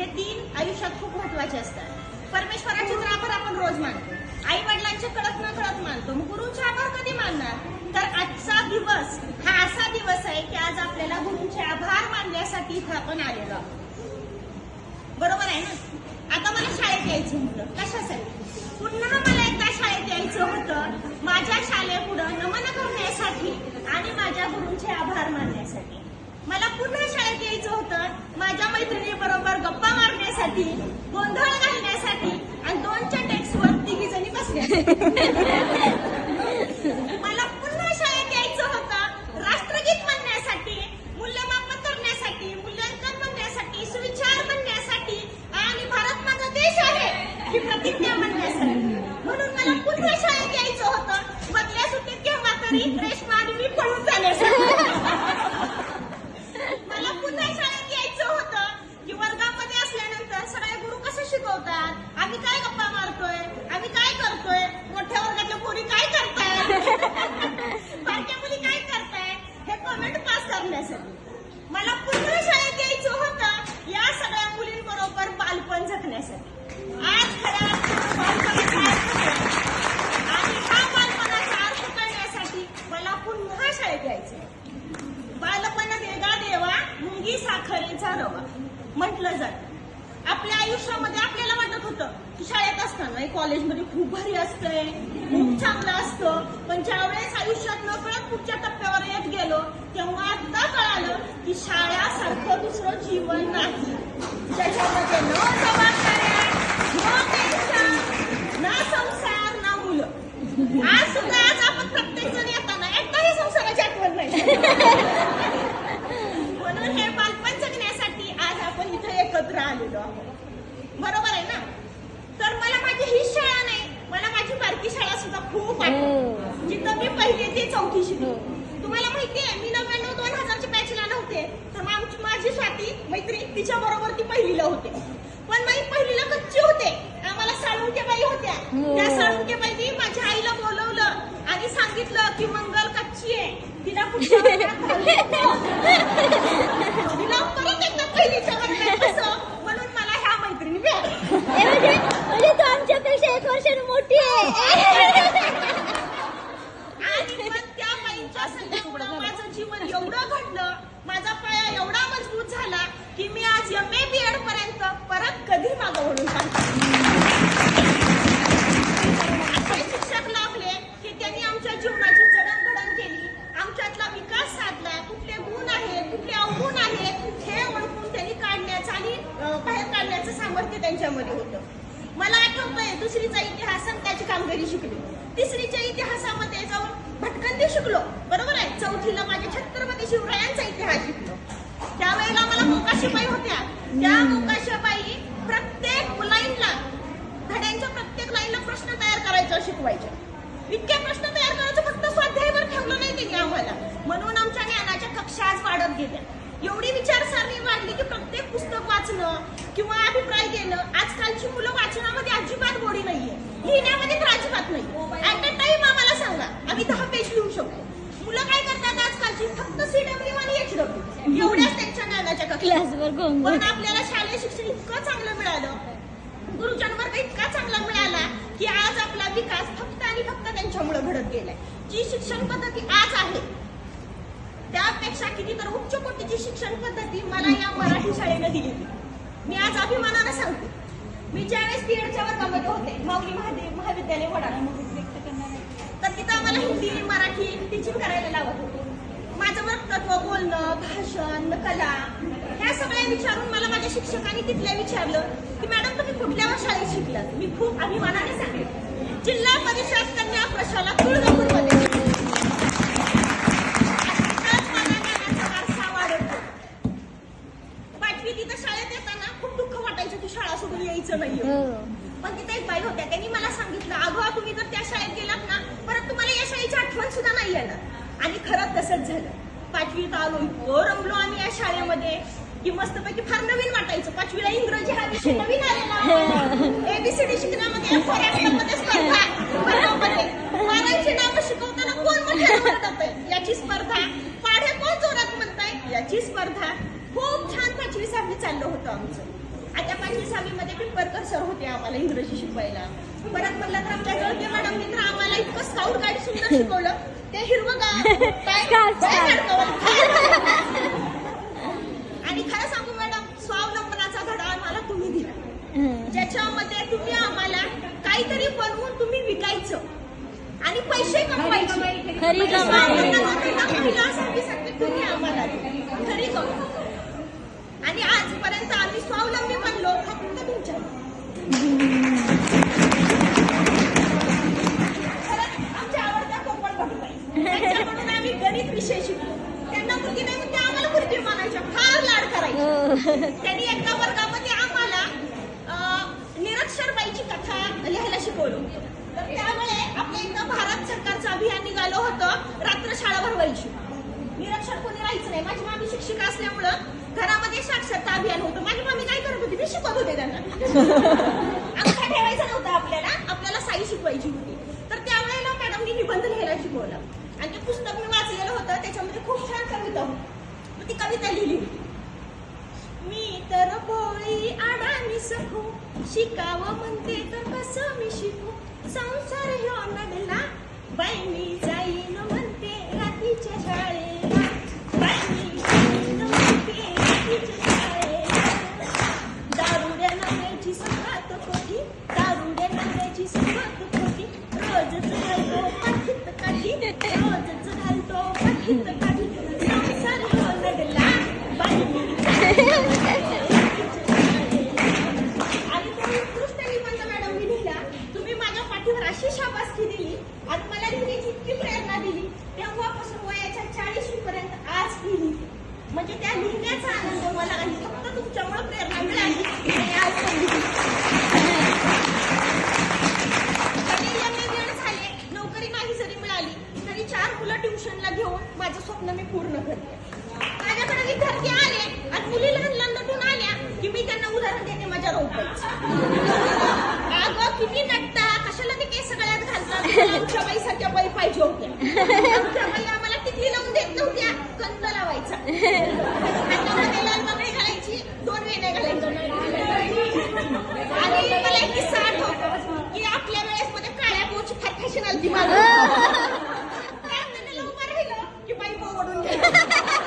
हे 3 आयुष्यात खूप महत्वाचे असतात. परमेश्वराचे तर आभार आपण रोज मानतो, आई वडिलांचे कळत न कळत मानतो, मग गुरुंचे आभार कधी मानणार? तर आजचा दिवस हा असा दिवस आहे की आज आपल्याला गुरुंचे आभार मानण्यासाठी इथं आपण आलेलो आहोत. बरोबर आहे ना? आता मला शाळेत यायचं होतं. कशासाठी? पुन्हा मला एकदा शाळेत यायचं होतं, माझ्या शाळेपुढं नमन करण्यासाठी आणि माझ्या गुरुंचे आभार मानण्यासाठी. मला पुन्हा शाळेत यायचं होतं, माझ्या मैत्रिणी बरोबर गप्पा मारण्यासाठी, गोंधळ घालण्यासाठी आणि 2च्या डेस्कवर 3 जणी बसण्यासाठी. मला पुन्हा शाळेत यायचं होतं, राष्ट्रगीत म्हणण्यासाठी, मूल्यमापन करण्यासाठी, मूल्यांकन म्हणण्यासाठी, सुविचार म्हणण्यासाठी आणि भारत माझा देश आहे ही प्रतिज्ञा म्हणण्यासाठी. म्हणून मला पुन्हा शाळेत यायचं होतं, मधल्या सुट्टीत केव्हा तरी रेशमा आणि मी पळून जाण्यासाठी. मला पुन्हा शाळेत यायचं होतं की वर्गामध्ये असल्यानंतर सगळे गुरु कसं शिकवतात, आम्ही काय गप्पा मारतोय, आम्ही काय करतोय, मोठ्या वर्गातल्या मुली काय करताय, बारक्या मुली काय करताय हे कमेंट पास करण्यासाठी. मला पुन्हा शाळेत यायचं होतं या सगळ्या मुलींबरोबर बालपण जगण्यासाठी. आज खऱ्या अर्थानं बालपणाचा अर्थ आहे आणि हा बालपणाचा अर्थ कळण्यासाठी मला पुन्हा शाळेत यायचं. बालपण देगा देवा मुंगी साखरेचा रवा म्हटलं जात. आपल्या आयुष्यामध्ये आपल्याला वाटत होतं की शाळेत असताना कॉलेजमध्ये खूप भारी असतंय, खूप चांगलं असतं, पण ज्यावेळेस आयुष्यात न कळत पुढच्या टप्प्यावर येत गेलो तेव्हा आता कळालं की शाळेसारखं दुसरं जीवन नाही, ज्याच्यामध्ये न जबाबदाऱ्या, न टेन्शन, ना संसार, ना मुलं. आज सुद्धा आज आपण प्रत्येक जण येताना एकदाही संसाराची आठवण नाही. म्हणून हे बालपण जगण्यासाठी आज आपण इथे एकत्र आलेलो आहोत. बरोबर आहे ना? तर मला माझी ही शाळा नाही, मला माझी बारकी शाळा सुद्धा खूप आठवते, जिथं मी 1ली ते 4थी शिकले. तुम्हाला माहितीये मी 99-2000 बॅचला नव्हते, तर माझी स्वाती मैत्रीण तिच्या बरोबर ती 1लीला होते. पण मी 1लीला कच्ची होते, आम्हाला साळुंके बाई होत्या. त्या साळुंके बाईनी माझ्या आईला बोलवलं आणि सांगितलं की मंगल कच्ची आहे, तिला पुढच्या वर्गात तिला परत एकदा 1लीच्या वर्गात बसव, म्हणून मला ह्या मैत्रिणी मिळाल्या. म्हणजे तू आमच्यापेक्षा 1 वर्षाने मोठी आहे. आणि मग त्या बाईंच्या संगतीमुळं माझं जीवन एवढं घडलं, माझा पाया एवढा मजबूत झाला की मी आज MA BEd पर्यंत परत कधी मागं वळून सांगते. असे शिक्षक लाभले की त्यांनी आमच्या जीवनाची जडणघडण केली, आमच्यातला विकास साधला, कुठले गुण आहेत, कुठले अवगुण आहेत हे ओळखून त्यांनी काढण्याचं आणि बाहेर काढण्याचं सामर्थ्य त्यांच्यामध्ये होतं. मला आठवतंय 2रीचा इतिहास आणि त्याची कामगिरी शिकली, 3रीच्या इतिहासामध्ये जाऊन भटकंती शिकलो. बरोबर आहे? 4थीला माझ्या छत्रपती शिवरायांचा इतिहास शिकलो. त्यावेळेला मला मोकाशीबाई होत्या, त्या मोकाशीबाई प्रत्येक लाईनला, धड्यांच्या प्रत्येक लाईनला प्रश्न तयार करायचं शिकवायच्या. इतके प्रश्न तयार करायचं, फक्त स्वाध्यायावर ठेवलं नाही त्यांनी आम्हाला. म्हणून आमच्या ज्ञानाच्या कक्षा आज वाढत गेल्या. एवढी विचारसरणी वाढली की प्रत्येक पुस्तक वाचणं किंवा अभिप्राय देणं. आजकालची मुलं वाचनामध्ये अजिबात गोडी नाहीये, लिहिण्यामध्ये तर अजिबात नाही. ऍट अ टाइम आम्हाला सांगा, आम्ही 10 पेज लिहू शकतो. मुलं काय करतात आजकालची? फक्त CW आणि HW एवढ्याच त्यांच्या ज्ञानाच्या कक्षावर. पण आपल्याला शालेय शिक्षण इतकं चांगलं मिळालं, गुरुजन वर्ग इतका चांगला मिळाला की आज आपला विकास फक्त आणि फक्त त्यांच्यामुळे घडत गेलाय. जी शिक्षण पद्धती आज आहे त्यापेक्षा कितीतर उच्च कोटीची शिक्षण पद्धती मला या मराठी शाळेनं दिली. मी आज अभिमानानं सांगते, मी ज्यावेळेस BEdच्या वर्गामध्ये होते माऊली महाविद्यालय वडाळा, तर तिथं आम्हाला हिंदी मराठी टीचिंग करायला लावत होते. माझं वक्तव्य, बोलणं, भाषण, कला ह्या सगळ्या विचारून मला माझ्या शिक्षकांनी तिथल्या विचारलं की मॅडम तुम्ही कुठल्या शाळेत शिकलात? मी खूप अभिमानाने सांगितलं, जिल्हा परिषद कन्या प्रशाला तुळजापूरमध्ये. शाळा सोडून यायचं नाहीये. पण तिथे एक बाई होत्या, त्यांनी मला सांगितलं अगं तुम्ही जर त्या शाळेत गेलात ना परत तुम्हाला या शाळेची आठवण सुद्धा नाही येणार. आणि खरंच तसंच झालं. 5वीत आलो, इतकं रमलो आम्ही या शाळेमध्ये की मस्तपैकी फार नवीन वाटायचं. 5वीला इंग्रजी हा विषय नवीन आलेला, ABCD शिकण्यामध्ये स्पर्धा, 12वीची नावं शिकवताना कोण मोठ्या म्हणतात याची स्पर्धा, पाढे कोण जोरात म्हणताय याची स्पर्धा. खूप छान 5वी 6वी चाललं होतं आमचं. आता 5वी-6वी मध्ये पिंपरकर सर होते आम्हाला इंग्रजी शिकवायला. परत म्हणलं तर आमच्या जळके मॅडमनी तर आम्हाला इतकं स्काउट गाईड सुंदर शिकवलं. ते हिरवंगार आणि खरं सांगू मॅडम, स्वावलंबनाचा धडा आम्हाला तुम्ही दिला, ज्याच्यामध्ये तुम्ही आम्हाला काहीतरी बनवून तुम्ही विकायचं आणि पैसे कमवायचे. खरी कमाई. महिलांसाठी तुम्ही आम्हाला खरी कमाई. आणि आजपर्यंत आम्ही स्वावलंबी बनलो फक्त तुमच्या. आमच्या आवडत्या कोकण भटूबाई, त्यांच्याकडून आम्ही गणित विषय शिकलो. त्यांना मुलगी नाही म्हणजे आम्हाला मुलगी मानायच्या, फार लाड करायचे. त्यांनी एका वर्गामध्ये आम्हाला निरक्षरबाईची कथा लिहायला शिकवलं. तर त्यामुळे आपल्या इथं भारत सरकारचं अभियान निघालं होतं, रात्र शाळा भरवायची. निरक्षर कोणी राहायचं नाही. माझी मामी शिक्षिका असल्यामुळं घरामध्ये साक्षरता अभियान होतं. माझी मामी काय करत होती, मी शिकवत होते त्यांना. अंगठा ठेवायचा नव्हता आपल्याला साई शिकवायची होती. तर त्यावेळेला मॅडमनी निबंध लिहायला शिकवलं आणि ते पुस्तक मी वाचलेलं होतं. त्याच्यामध्ये खूप छान कविता होती. मग ती कविता लिहिली होती. मी तर भोळी आडाणी सखू, शिकावं म्हणते तर कसं मी शिकू, संसार ह्यो नडला, बाई मी जाईन म्हणते रात्रीच्या शाळेला, बाई मी जाईन म्हणते रात्रीच्या शाळेला, दारुड्या नव्याची संगत खोटी, दारुड्या नव्याची संगत खोटी, रोजच घालतो पाठीत काठी, रोजच घालतो पाठीत काठी, संसार ह्यो नडला, बाई मी अशी शाबासकी दिली आणि मला लिहिण्याची इतकी प्रेरणा दिली. तेव्हापासून वयाच्या 40 पर्यंत आज लिहिली. म्हणजे त्या लिहिण्याचा आनंद मला आणि फक्त तुमच्यामुळे प्रेरणा मिळाली. आज वेळ झाले, नोकरी नाही जरी मिळाली तरी 4 मुलं ट्युशनला घेऊन माझं स्वप्न मी पूर्ण करते. माझ्याकडे विद्यार्थी आले आणि मुली लहान लहान नटून आल्या की मी त्यांना उदाहरण देते माझ्या रोपायचं. अगं किती नटता, कशाला ते केस सगळ्यात घालतात, आमच्या बाईसारख्या बाई पाहिजे होत्या. आमच्या बाई आम्हाला टिकली लावून देत नव्हत्या, कंद लावायचा. हातामध्ये लाल बांगडी घालायची, 2 वेण्या घालायच्या. आणि मला एक किस्सा आठवतो की आपल्या वेळेस मध्ये काळ्या पोची फार फॅशन आलती. माझं उभं राहिलं की बाई ओढून गेली.